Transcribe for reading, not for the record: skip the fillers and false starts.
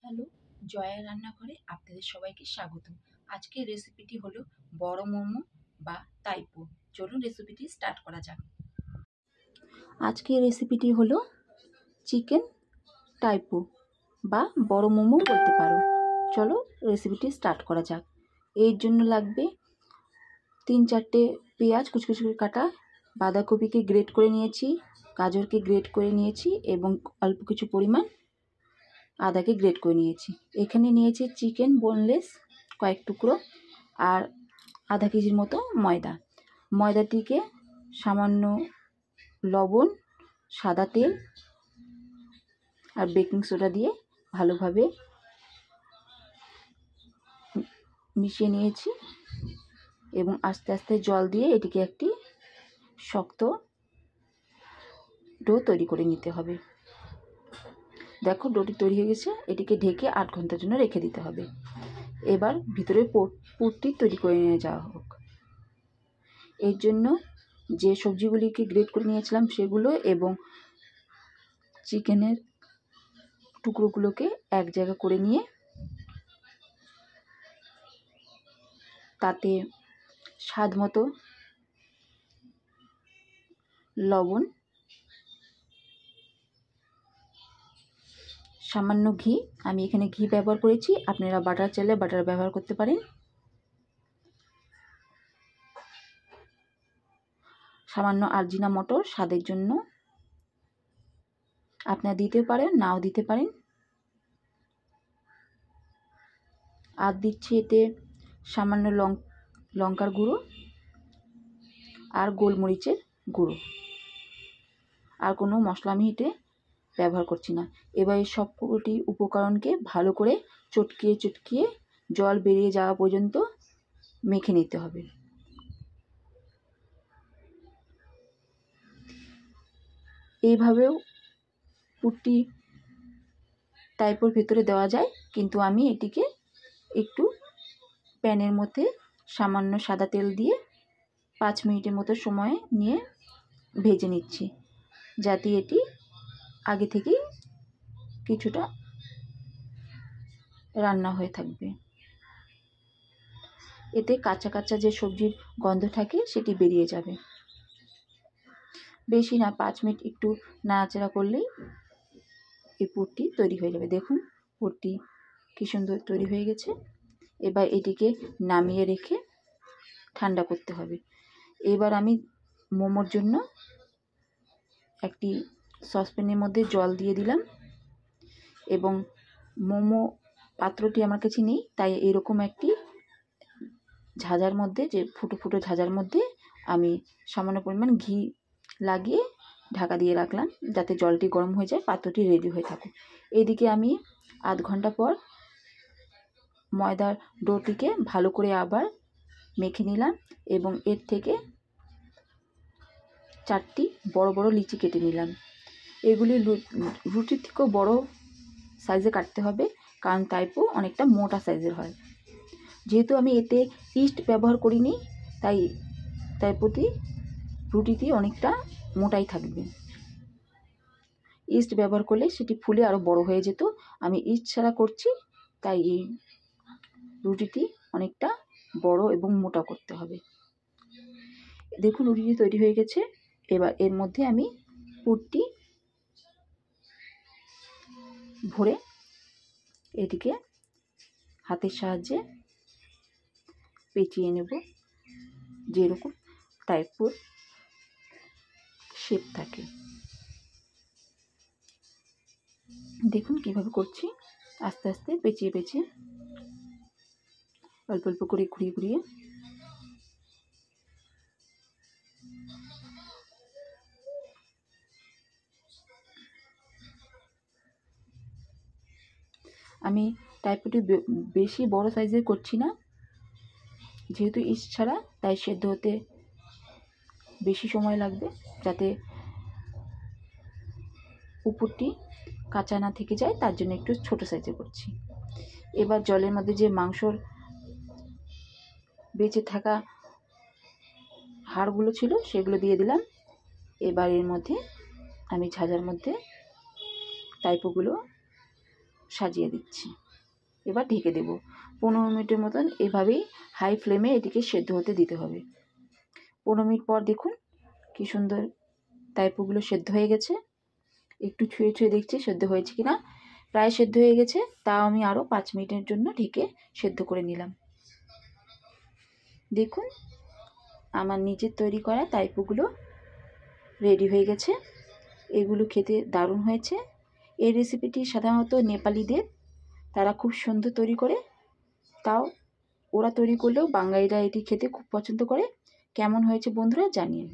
Hello, Jaya রান্নাঘরে আপনাদের সবাইকে স্বাগত। আজকের রেসিপিটি হলো বড় মোমো বা তাইপো। চলুন রেসিপিটি স্টার্ট করা যাক। আজকের রেসিপিটি হলো চিকেন টাইপো বা বড় মোমো বলতে পারো। চলো রেসিপিটি স্টার্ট করা যাক। এর জন্য লাগবে 3-4টে পেঁয়াজ কুচকুচি করে কাটা, বাঁধাকপিকে গ্রেট করে নিয়েছি, গাজরকে গ্রেট করে নিয়েছি এবং অল্প কিছু পরিমাণ আদাকে গ্রেট করে নিয়েছি। এখানে নিয়েছি চিকেন বোনলেস কয়েক টুকরো আর আধা কেজির মতো ময়দা। ময়দাটিকে সামান্য লবণ, সাদা তেল আর বেকিং সোডা দিয়ে ভালোভাবে মিশিয়ে নিয়েছি এবং আস্তে আস্তে জল দিয়ে এটিকে একটি শক্ত ডো তৈরি করে নিতে হবে। দেখো ডোটি তৈরি হয়ে গেছে। এটিকে ঢেকে 8 ঘন্টার জন্য রেখে দিতে হবে। এবার ভিতরে পুরটি তৈরি করে নিয়ে যাওয়া হোক। এর জন্য যে সবজিগুলিকে গ্রেট করে নিয়েছিলাম সেগুলো এবং চিকেনের টুকরোগুলোকে এক জায়গা করে নিয়ে তাতে স্বাদ মতো লবণ, সামান্য ঘি, আমি এখানে ঘি ব্যবহার করেছি, আপনারা বাটার চাইলে বাটার ব্যবহার করতে পারেন, সামান্য আরজিনা মটর স্বাদের জন্য আপনারা দিতে পারেন, নাও দিতে পারেন। আর দিচ্ছি এতে সামান্য লঙ্কার গুঁড়ো আর গোলমরিচের গুঁড়ো। আর কোনো মশলা আমি এতে ব্যবহার করছি না। এবার এই সবকটি উপকরণকে ভালো করে চটকিয়ে জল বেরিয়ে যাওয়া পর্যন্ত মেখে নিতে হবে। এইভাবেও পুরটি টাইপোর ভেতরে দেওয়া যায়, কিন্তু আমি এটিকে একটু প্যানের মধ্যে সামান্য সাদা তেল দিয়ে 5 মিনিটের মতো সময় নিয়ে ভেজে নিচ্ছি, যাতে এটি আগে থেকেই কিছুটা রান্না হয়ে থাকবে। এতে কাঁচা কাঁচা যে সবজির গন্ধ থাকে সেটি বেরিয়ে যাবে। বেশি না, 5 মিনিট একটু নাড়াচাড়া করলেই এই পুরটি তৈরি হয়ে যাবে। দেখুন পুরটি কী সুন্দর তৈরি হয়ে গেছে। এবার এটিকে নামিয়ে রেখে ঠান্ডা করতে হবে। এবার আমি মোমোর জন্য একটি সসপ্যানের মধ্যে জল দিয়ে দিলাম এবং মোমো পাত্রটি আমার কাছে নেই, তাই এরকম একটি ঝাঁঝার মধ্যে, যে ফুটো ফুটো ঝাঁঝার মধ্যে আমি সামান্য পরিমাণ ঘি লাগিয়ে ঢাকা দিয়ে রাখলাম, যাতে জলটি গরম হয়ে যায়, পাত্রটি রেডি হয়ে থাকুক। এইদিকে আমি আধ ঘন্টা পর ময়দার ডোটিকে ভালো করে আবার মেখে নিলাম এবং এর থেকে 4টি বড় বড় লিচি কেটে নিলাম। এগুলি রুটির থেকেও বড় সাইজে কাটতে হবে, কারণ টাইপো অনেকটা মোটা সাইজের হয়। যেহেতু আমি এতে ইস্ট ব্যবহার করিনি, তাই রুটিটি অনেকটা মোটাই থাকবে। ইস্ট ব্যবহার করলে সেটি ফুলে আরও বড় হয়ে যেত। আমি ইস্ট ছাড়া করছি, তাই এই রুটিটি অনেকটা বড় এবং মোটা করতে হবে। দেখুন রুটিটি তৈরি হয়ে গেছে। এবার এর মধ্যে আমি পুরটি ভরে এটিকে হাতের সাহায্যে পেঁচিয়ে নেব, যেরকম টাইপোর শেপ থাকে। দেখুন কিভাবে করছি, আস্তে আস্তে পেঁচিয়ে অল্প অল্প করে ঘুরিয়ে আমি টাইপোটি বেশি বড় সাইজের করছি না, যেহেতু ইস্ট ছাড়া, তাই সেদ্ধ হতে বেশি সময় লাগবে, যাতে উপরটি কাঁচা না থেকে যায়, তার জন্য একটু ছোট সাইজে করছি। এবার জলের মধ্যে যে মাংসর বেঁচে থাকা হাড়গুলো ছিল সেগুলো দিয়ে দিলাম। এবার এর মধ্যে আমি ঝাঁঝার মধ্যে টাইপোগুলো সাজিয়ে দিচ্ছি। এবার ঢেকে দেব 15 মিনিটের মতন। এভাবেই হাই ফ্লেমে এটিকে সেদ্ধ হতে দিতে হবে। 15 মিনিট পর দেখুন কি সুন্দর তাইপোগুলো সেদ্ধ হয়ে গেছে। একটু ছুঁয়ে ছুঁয়ে দেখছি সেদ্ধ হয়েছে কিনা। প্রায় সেদ্ধ হয়ে গেছে, তাও আমি আরও 5 মিনিটের জন্য ঢেকে সেদ্ধ করে নিলাম। দেখুন আমার নিজের তৈরি করা তাইপোগুলো রেডি হয়ে গেছে। এগুলো খেতে দারুণ হয়েছে। এই রেসিপিটি সাধারণত নেপালিদের, তারা খুব সুন্দর তৈরি করে। তাও ওরা তৈরি করলেও বাঙালিরা এটি খেতে খুব পছন্দ করে। কেমন হয়েছে বন্ধুরা জানিয়ে।